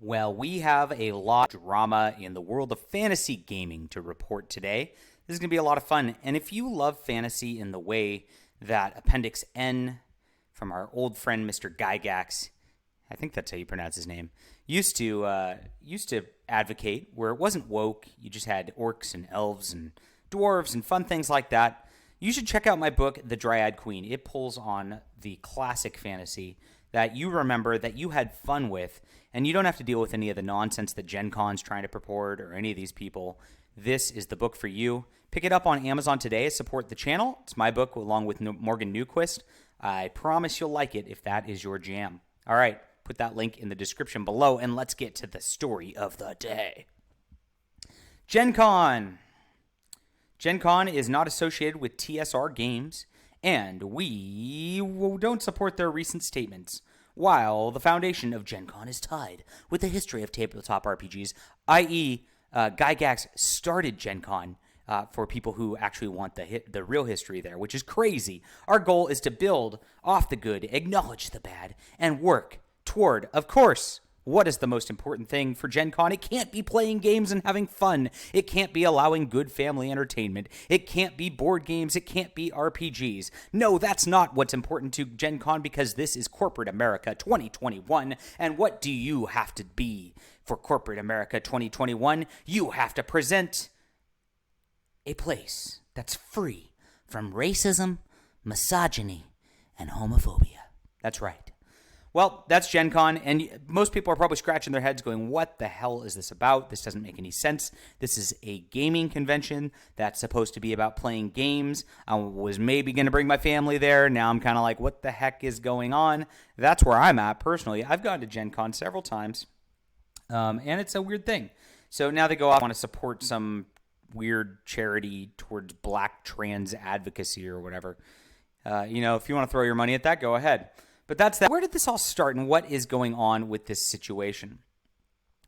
Well, we have a lot of drama in the world of fantasy gaming to report today. This is going to be a lot of fun. And if you love fantasy in the way that Appendix N from our old friend Mr. Gygax, I think that's how you pronounce his name, used to advocate, where it wasn't woke, you just had orcs and elves and dwarves and fun things like that, you should check out my book, The Dryad Queen. It pulls on the classic fantasy that you remember, that you had fun with, and you don't have to deal with any of the nonsense that GenCon's trying to purport or any of these people. This is the book for you. Pick it up on Amazon today. Support the channel. It's my book along with Morgan Newquist. I promise you'll like it if that is your jam. All right, put that link in the description below, and let's get to the story of the day. GenCon. GenCon is not associated with TSR Games, and we don't support their recent statements. While the foundation of GenCon is tied with the history of tabletop RPGs, i.e., Gygax started GenCon for people who actually want the real history there, which is crazy. Our goal is to build off the good, acknowledge the bad, and work toward, of course, what is the most important thing for GenCon? It can't be playing games and having fun. It can't be allowing good family entertainment. It can't be board games. It can't be RPGs. No, that's not what's important to GenCon, because this is corporate America 2021. And what do you have to be for corporate America 2021? You have to present a place that's free from racism, misogyny, and homophobia. That's right. Well, that's GenCon, and most people are probably scratching their heads going, what the hell is this about? This doesn't make any sense. This is a gaming convention that's supposed to be about playing games. I was maybe going to bring my family there. Now I'm kind of like, what the heck is going on? That's where I'm at personally. I've gone to GenCon several times, and it's a weird thing. So now they go off, want to support some weird charity towards black trans advocacy or whatever. If you want to throw your money at that, go ahead. But that's that. Where did this all start, and what is going on with this situation?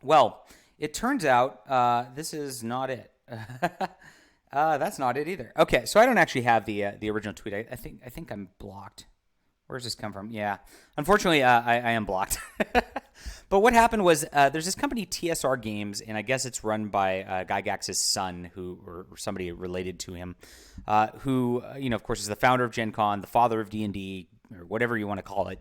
Well, it turns out this is not it. That's not it either. Okay, so I don't actually have the original tweet. I think I'm blocked. Where does this come from? Yeah, unfortunately, I am blocked. But what happened was there's this company, TSR Games, and I guess it's run by Gygax's son, or somebody related to him, who of course, is the founder of GenCon, the father of D&D, or whatever you want to call it.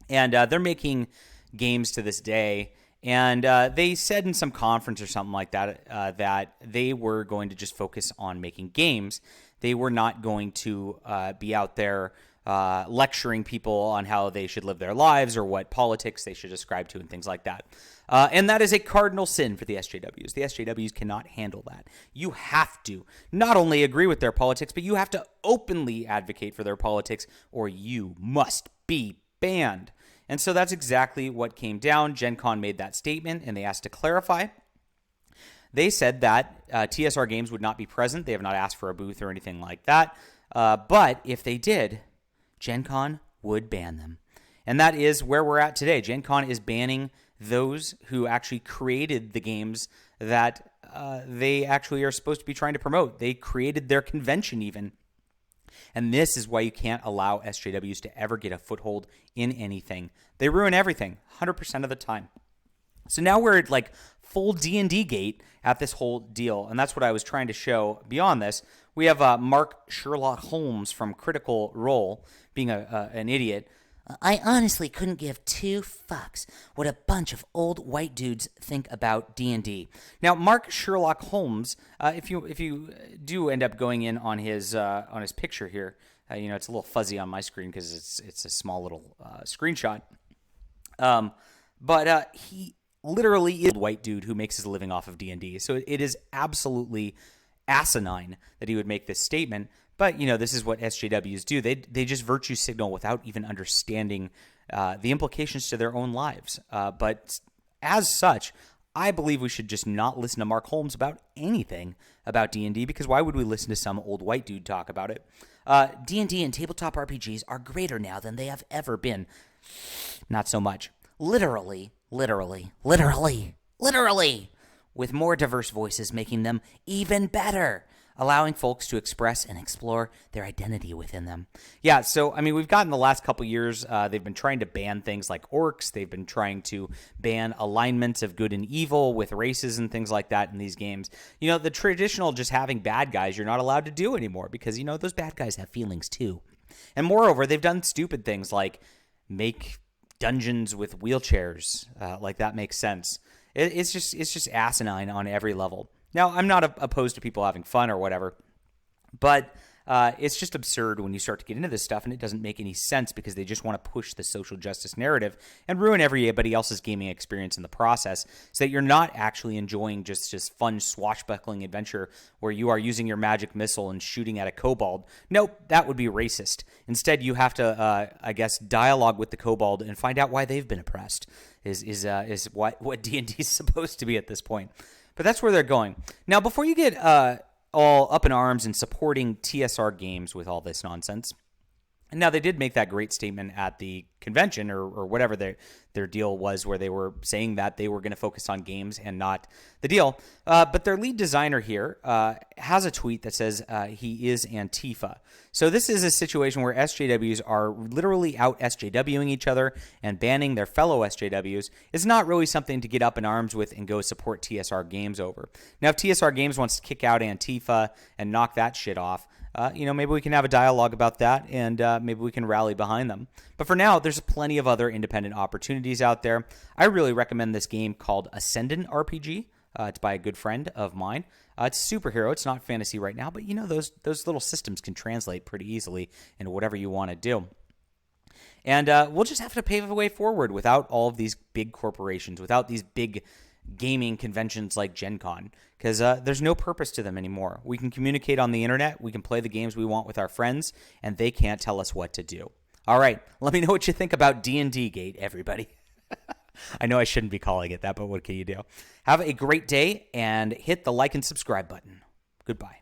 And they're making games to this day. And they said in some conference or something like that that they were going to just focus on making games. They were not going to be out there lecturing people on how they should live their lives or what politics they should ascribe to and things like that. And that is a cardinal sin for the SJWs. The SJWs cannot handle that. You have to not only agree with their politics, but you have to openly advocate for their politics, or you must be banned. And so that's exactly what came down. GenCon made that statement, and they asked to clarify. They said that TSR Games would not be present. They have not asked for a booth or anything like that. But if they did, GenCon would ban them. And that is where we're at today. GenCon is banning those who actually created the games that they actually are supposed to be trying to promote. They created their convention even. And this is why you can't allow SJWs to ever get a foothold in anything. They ruin everything 100% of the time. So now we're at like full DnDGate at this whole deal. And that's what I was trying to show beyond this. We have Mark Sherlock Holmes from Critical Role being an idiot. I honestly couldn't give two fucks what a bunch of old white dudes think about D&D. Now, Mark Sherlock Holmes, if you do end up going in on his picture here, it's a little fuzzy on my screen because it's a small little screenshot. But he literally is a white dude who makes his living off of D&D. So it is absolutely asinine that he would make this statement. But, this is what SJWs do. They just virtue signal without even understanding the implications to their own lives. But as such, I believe we should just not listen to Mark Holmes about anything about D&D, because why would we listen to some old white dude talk about it? D&D and tabletop RPGs are greater now than they have ever been. Not so much. Literally, with more diverse voices making them even better. allowing folks to express and explore their identity within them. Yeah, so, I mean, we've gotten the last couple years, they've been trying to ban things like orcs. They've been trying to ban alignments of good and evil with races and things like that in these games. You know, the traditional just having bad guys you're not allowed to do anymore because, you know, those bad guys have feelings too. And moreover, they've done stupid things like make dungeons with wheelchairs. Like that makes sense. It's just asinine on every level. Now, I'm not opposed to people having fun or whatever, but it's just absurd when you start to get into this stuff, and it doesn't make any sense because they just want to push the social justice narrative and ruin everybody else's gaming experience in the process so that you're not actually enjoying just this fun swashbuckling adventure where you are using your magic missile and shooting at a kobold. Nope, that would be racist. Instead, you have to, I guess, dialogue with the kobold and find out why they've been oppressed is what D&D is supposed to be at this point. But that's where they're going. Now, before you get all up in arms and supporting TSR games with all this nonsense. And now they did make that great statement at the convention or whatever their deal was where they were saying that they were going to focus on games and not the deal. But their lead designer here has a tweet that says he is Antifa. So this is a situation where SJWs are literally out SJWing each other and banning their fellow SJWs. It's not really something to get up in arms with and go support TSR Games over. Now, if TSR Games wants to kick out Antifa and knock that shit off, maybe we can have a dialogue about that, and maybe we can rally behind them. But for now, there's plenty of other independent opportunities out there. I really recommend this game called Ascendant RPG. It's by a good friend of mine. It's superhero. It's not fantasy right now, but you know those little systems can translate pretty easily into whatever you want to do. And we'll just have to pave the way forward without all of these big corporations, without these big gaming conventions like GenCon, because there's no purpose to them anymore. We can communicate on the internet, we can play the games we want with our friends, and they can't tell us what to do. All right, let me know what you think about DnDGate, everybody. I know I shouldn't be calling it that, but what can you do? Have a great day, and hit the like and subscribe button. Goodbye.